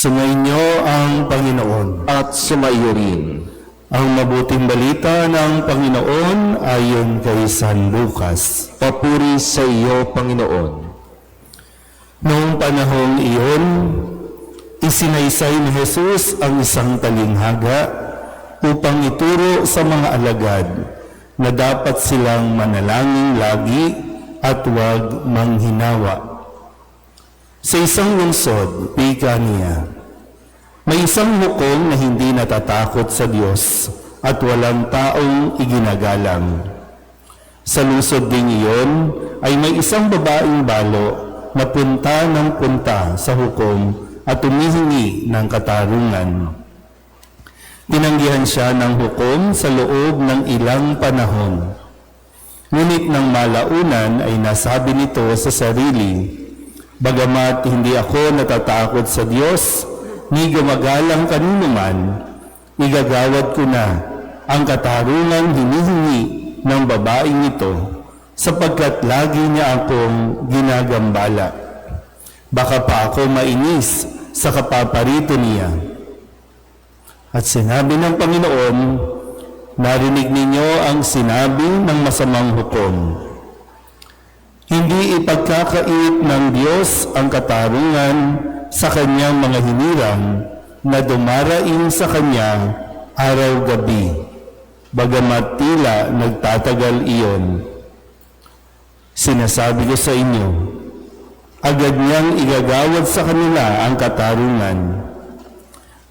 Sumainyo ang Panginoon. At sumaiyo rin. Ang mabuting balita ng Panginoon ayon kay San Lucas. Papuri sa iyo, Panginoon. Noong panahong iyon, isinaysay ni Jesus ang isang talinghaga upang ituro sa mga alagad na dapat silang manalangin lagi at huwag manghinawa. Sa isang lungsod, pika niya, may isang hukom na hindi natatakot sa Diyos at walang taong iginagalang. Sa lungsod ding iyon ay may isang babaeng balo na punta ng punta sa hukom at humihingi ng katarungan. Tinanggihan siya ng hukom sa loob ng ilang panahon. Ngunit nang malaunan ay nasabi nito sa sarili, "Bagamat hindi ako natatakot sa Diyos, ni gumagalang kanino man, igagawad ko na ang katarungan hinihingi ng babaeng ito, sapagkat lagi niya akong ginagambala. Baka pa ako mainis sa kapaparito niya." At sinabi ng Panginoon, "Narinig ninyo ang sinabi ng masamang hukom. Hindi ipagkakait ng Diyos ang katarungan sa kanyang mga hinirang na dumaraing sa kanya araw-gabi, bagamat tila nagtatagal iyon. Sinasabi ko sa inyo, agad niyang igagawad sa kanila ang katarungan.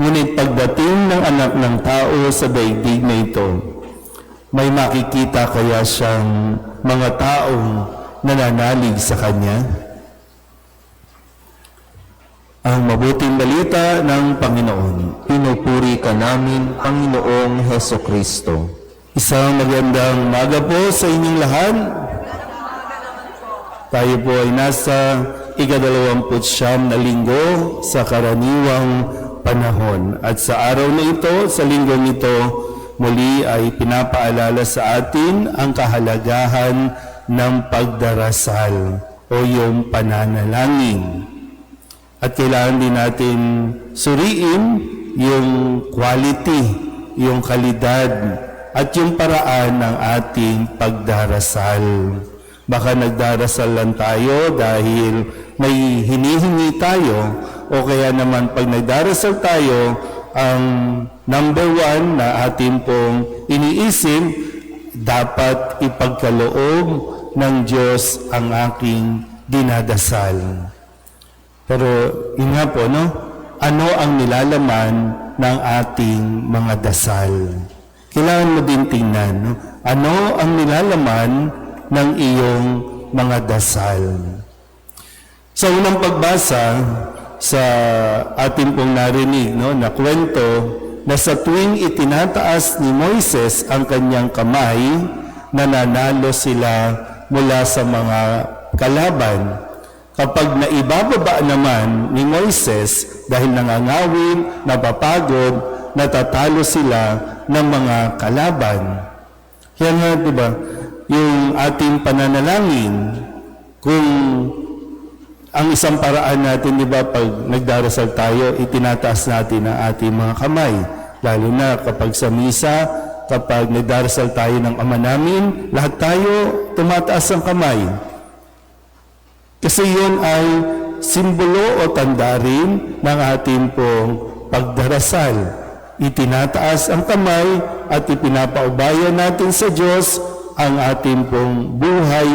Ngunit pagdating ng Anak ng Tao sa daigdig na ito, may makikita kaya siyang mga taong nananalig sa Kanya?" Ang mabuting balita ng Panginoon. Pinupuri ka namin, Panginoong Hesukristo. Isang magandang umaga po sa inyong lahat. Tayo po ay nasa ika-29 na linggo sa karaniwang panahon. At sa araw na ito, sa linggong ito, muli ay pinapaalala sa atin ang kahalagahan ng pagdarasal o yung pananalangin. At kailangan din natin suriin yung quality, yung kalidad, at yung paraan ng ating pagdarasal. Baka nagdarasal lang tayo dahil may hinihingi tayo, o kaya naman pag nagdarasal tayo, ang number one na ating pong iniisip, dapat ipagkaloob ng Diyos ang aking dinadasal. Pero yun nga po, no? Ano ang nilalaman ng ating mga dasal? Kailangan mo din tingnan, no? Ano ang nilalaman ng iyong mga dasal? Sa unang pagbasa, sa ating pong narinig, no, na kwento, na sa tuwing itinataas ni Moises ang kanyang kamay, nananalo sila mula sa mga kalaban. Kapag naibababa naman ni Moises dahil nangangawin, napapagod, natatalo sila ng mga kalaban. Kaya nga, diba, yung ating pananalangin, kung ang isang paraan natin, diba, pag nagdarasal tayo, itinataas natin ang ating mga kamay. Lalo na kapag sa misa, kapag nagdarasal tayo ng Ama namin, lahat tayo tumataas ang kamay. Kasi yun ay simbolo o tanda rin ng ating pong pagdarasal. Itinataas ang kamay at ipinapaubayan natin sa Diyos ang ating pong buhay,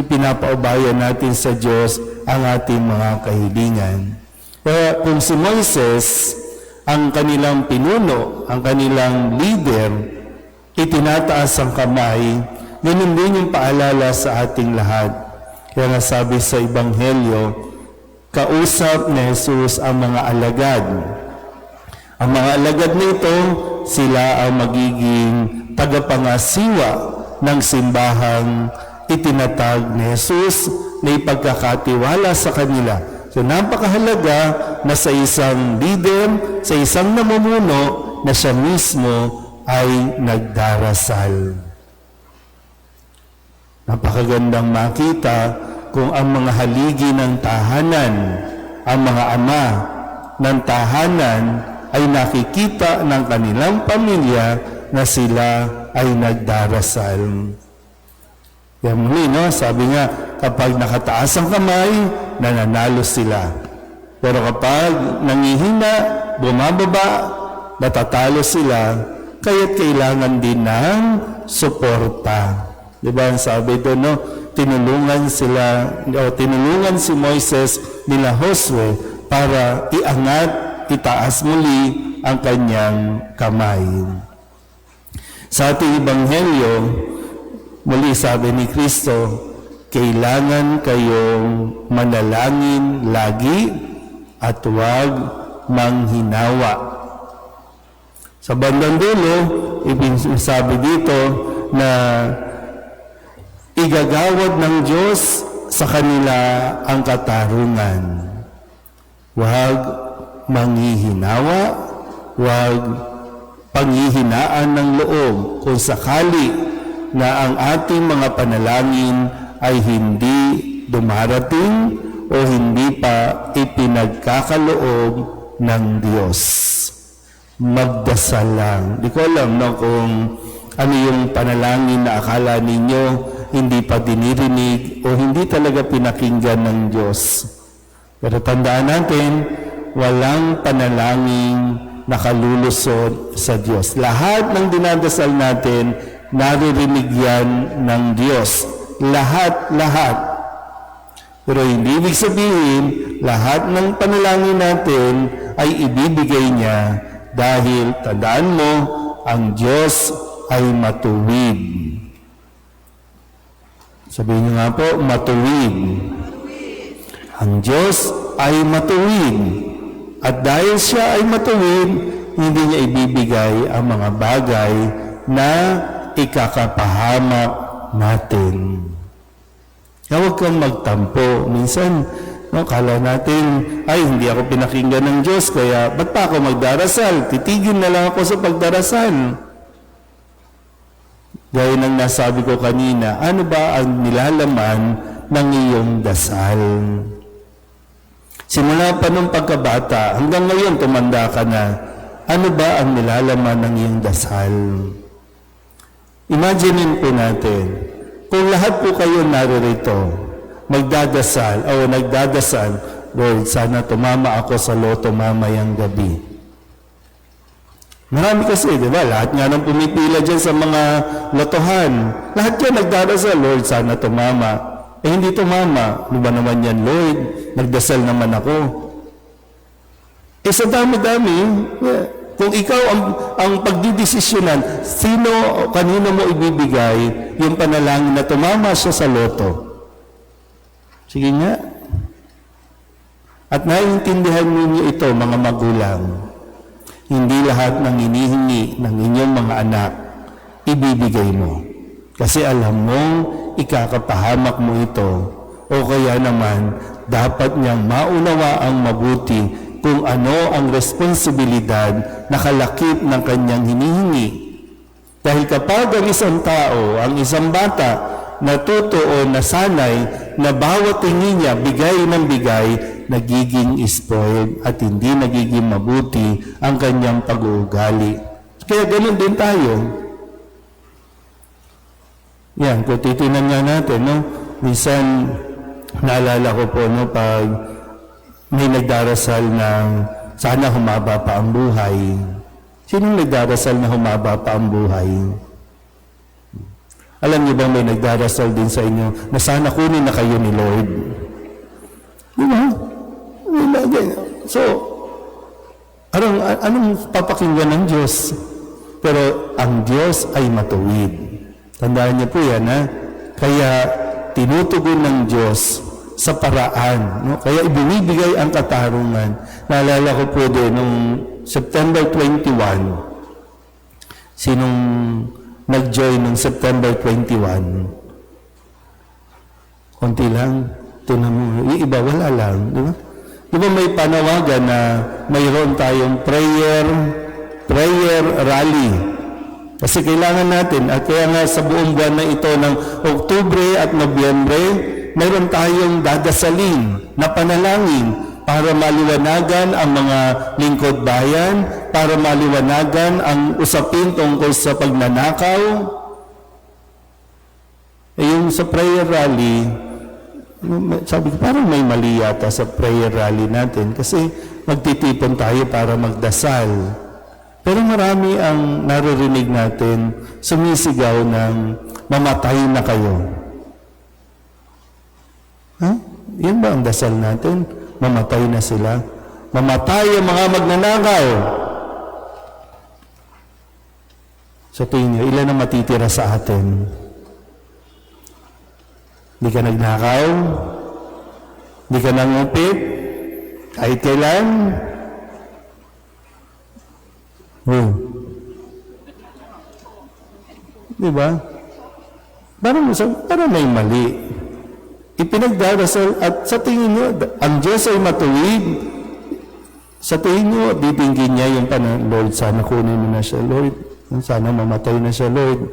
ipinapaubayan natin sa Diyos ang ating mga kahilingan. Kaya kung si Moises, ang kanilang pinuno, ang kanilang leader, itinataas ang kamay, ganun din yung paalala sa ating lahat. Kaya nga sabi sa Ebanghelyo, kausap ni Jesus ang mga alagad. Ang mga alagad nito, sila ang magiging tagapangasiwa ng simbahang itinatag ni Jesus na ipagkakatiwala sa kanila. So napakahalaga na sa isang leader, sa isang namumuno, na siya mismo ay nagdarasal. Napakagandang makita kung ang mga haligi ng tahanan, ang mga ama, ng tahanan ay nakikita ng kanilang pamilya na sila ay nagdarasal. Yan muli, no? Sabi nga, kapag nakataas ang kamay, nananalo sila. Pero kapag nangihina, bumababa, natatalo sila, kaya't kailangan din ng suporta. Diba ang sabi doon, no? Tinulungan si Moises nila Josue para iangat, itaas muli ang kanyang kamay. Sa ating Ebanghelyo, muli sabi ni Kristo, kailangan kayong manalangin lagi at huwag manghinawa. Sa bandang dulo, sabi dito na igagawad ng Diyos sa kanila ang katarungan. Huwag manghihinawa, huwag panghihinaan ng loob kung sakali na ang ating mga panalangin ay hindi dumarating o hindi pa ipinagkakaloob ng Diyos. Magdasal lang. Di ko alam no, kung ano yung panalangin na akala ninyo hindi pa dinirinig o hindi talaga pinakinggan ng Diyos. Pero tandaan natin, walang panalangin nakalulusot sa Diyos. Lahat ng dinadasal natin, naririnig yan ng Diyos. Lahat. Pero hindi ibig sabihin, lahat ng panalangin natin ay ibibigay niya dahil tandaan mo, ang Diyos ay matuwid. Sabihin niyo nga po, matuwid. Ang Diyos ay matuwid. At dahil siya ay matuwid, hindi niya ibibigay ang mga bagay na ikakapahamak natin. Huwag kang magtampo. Minsan, kala natin, ay hindi ako pinakinggan ng Diyos, kaya ba't pa ako magdarasal? Titigil na lang ako sa pagdarasal. Gaya ng nasabi ko kanina, ano ba ang nilalaman ng iyong dasal? Simula pa nung pagkabata, hanggang ngayon tumanda ka na, ano ba ang nilalaman ng iyong dasal? Imaginin po natin, kung lahat po kayo naririto, magdadasal o nagdadasal, Lord, sana tumama ako sa loto mamayang gabi. Marami kasi, di ba? Lahat nga nang pumipila dyan sa mga lotohan. Lahat yan nagdadasal, Lord, sana tumama. Hindi tumama. Ano ba naman yan, Lord? Nagdasal naman ako. Sa dami-dami, kung ikaw ang pagdidesisyonan, kanino mo ibibigay yung panalangin na tumama siya sa loto? Sige nga. At naiintindihan ninyo ito, mga magulang. Hindi lahat ng hinihingi ng inyong mga anak, ibibigay mo. Kasi alam mo, ikakapahamak mo ito. O kaya naman, dapat niyang maunawa ang mabuti kung ano ang responsibilidad na kalakip ng kanyang hinihingi. Dahil kapag ang isang tao, ang isang bata, natuto o nasanay na bawat tingin niya bigay ng bigay, nagiging spoiled at hindi nagiging mabuti ang kanyang pag-uugali. Kaya ganun din tayo. Yan, kung titinan nga natin, no? Minsan, naalala ko po, no, pag may nagdarasal ng sana humaba pa ang buhay. Sinong nagdarasal na humaba pa ang buhay? Alam niyo ba may nagdarasal din sa inyo na sana kunin na kayo ni Lord? Diba? So, anong papakinggan ng Diyos? Pero ang Diyos ay matuwid. Tandaan niyo po yan, ha? Kaya tinutugon ng Diyos sa paraan. No? Kaya ibinibigay ang katarungan. Naalala ko po doon, nung September 21, sinong nag-join nung September 21? Konti lang. Tinan mo, yung iba wala lang. Di ba? Di ba may panawagan na mayroon tayong prayer rally? Kasi kailangan natin, at kaya nga sa buong buwan na ito ng Oktubre at Nobyembre, mayroon tayong dadasalin na panalangin para maliwanagan ang mga lingkod bayan, para maliwanagan ang usapin tungkol sa pagnanakaw. Yung sa prayer rally, sabi ko, parang may mali yata sa prayer rally natin kasi magtitipon tayo para magdasal. Pero marami ang naririnig natin sumisigaw ng mamatay na kayo. Yan ba ang dasal natin? Mamatay na sila. Mamatay ang mga magnanakaw. Sa tingin niyo, ilan ang matitira sa atin? Hindi ka nagnakaw? Hindi ka nangupit? Kahit kailan? Diba? Parang may mali. Ipinagdarasal at sa tingin nyo, ang Diyos ay matuwid. Sa tingin nyo, bibingin niya yung Lord, sana kunin mo na siya, Lord. Sana mamatay na siya, Lord.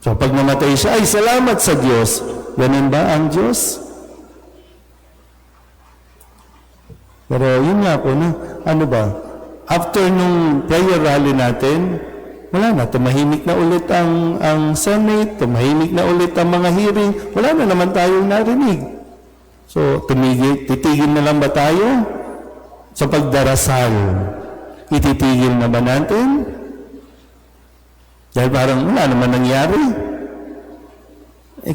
So pag namatay siya, ay salamat sa Diyos. Ganun ba ang Diyos? Pero yun nga po na, ano ba? After nung prayer rally natin, wala na, tumahimik na ulit ang Senate, tumahimik na ulit ang mga hearing, wala na naman tayong narinig. So, titigil na lang ba tayo? Sa pagdarasal, ititigil na ba natin? Dahil parang wala naman nangyari.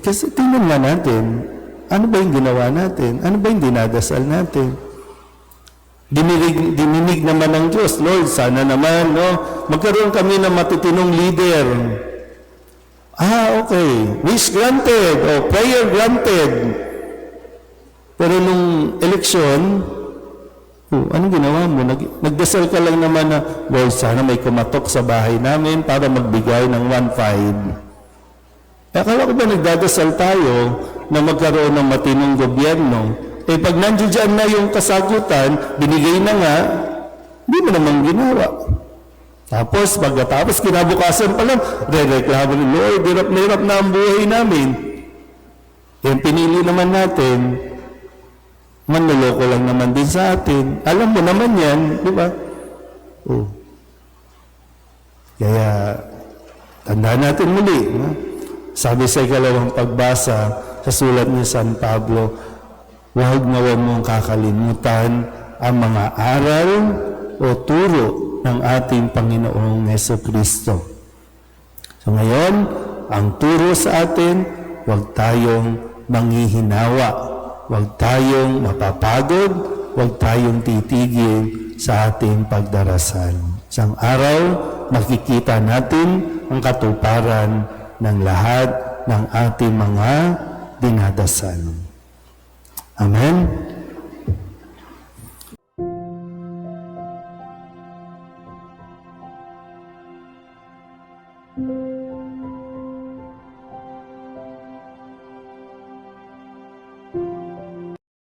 Kasi tingnan nga natin, ano ba yung ginawa natin? Ano ba yung dinadasal natin? Dininig naman ng Diyos, Lord, sana naman, magkaroon kami ng matitinong leader. Okay. Wish granted, prayer granted. Pero nung eleksyon, anong ginawa mo? Nagdasal ka lang naman na, Lord, sana may kumatok sa bahay namin para magbigay ng 1.5. Akala ko ba nagdadasal tayo na magkaroon ng matinong gobyerno? Pag nandiyan na yung kasagutan, binigay na nga, hindi mo naman ginawa. Tapos, pagkatapos, kinabukasan pa lang, re-reklamo ni Lord, hirap na hirap na ang buhay namin. Yung pinili naman natin, manloloko lang naman din sa atin. Alam mo naman yan, di ba? Kaya, tandaan natin muli. Sabi sa ikalawang pagbasa, sa sulat ni San Pablo, huwag mong kakalimutan ang mga aral o turo ng ating Panginoong Jesucristo. So ngayon, ang turo sa atin, huwag tayong manghihinawa, huwag tayong mapapagod, huwag tayong titigil sa ating pagdarasal. Isang araw, makikita natin ang katuparan ng lahat ng ating mga dinadasal. Amen.